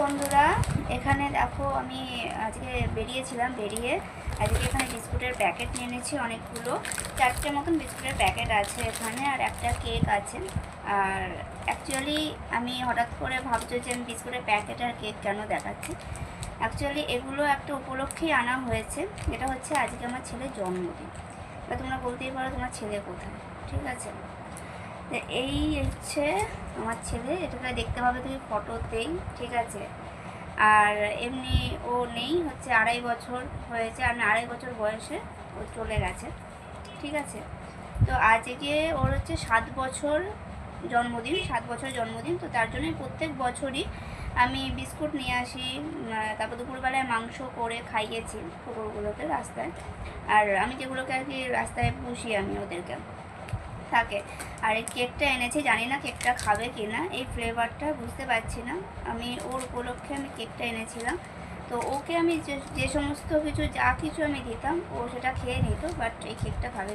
বন্ধুরা, এখানে দেখো আমি আজকে বেরিয়ে আজকে এখানে বিস্কুটের প্যাকেট নিয়ে এনেছি অনেকগুলো। 4টে মতন বিস্কুটের প্যাকেট আছে এখানে, আর একটা কেক আছে। আর অ্যাকচুয়ালি আমি হঠাৎ করে ভাবছি যে আমি বিস্কুটের প্যাকেট আর কেক কেন দেখাচ্ছি। অ্যাকচুয়ালি এগুলো একটা উপলক্ষেই আনা হয়েছে। এটা হচ্ছে আজকে আমার ছেলের জন্মদিন। এবার তোমরা বলতেই পারো তোমার ছেলে কোথায়, ঠিক আছে। এই হচ্ছে আমার ছেলে, এটাকে দেখতে পাবে তুমি ফটোতেই, ঠিক আছে। আর এমনি ও নেই, হচ্ছে 2.5 বছর হয়েছে, আমি 2.5 বছর বয়সে ও চলে গেছে, ঠিক আছে। তো আজকে ওর হচ্ছে 7 বছর জন্মদিন। তো তার জন্যই প্রত্যেক বছরই আমি বিস্কুট নিয়ে আসি, তারপর দুপুরবেলায় মাংস করে খাইয়েছি কুকুরগুলোকে রাস্তায়। আর আমি যেগুলোকে আর কি রাস্তায় পুষি আমি ওদেরকে থাকে। আর এই কেকটা এনেছি, জানি না কেকটা খাবে কি না, এই ফ্লেভারটা বুঝতে পারছি না। আমি ওর উপলক্ষে আমি কেকটা এনেছিলাম। তো ওকে আমি যে সমস্ত কিছু যা কিছু আমি দিতাম ও সেটা খেয়ে নিত, বাট এই কেকটা খাবে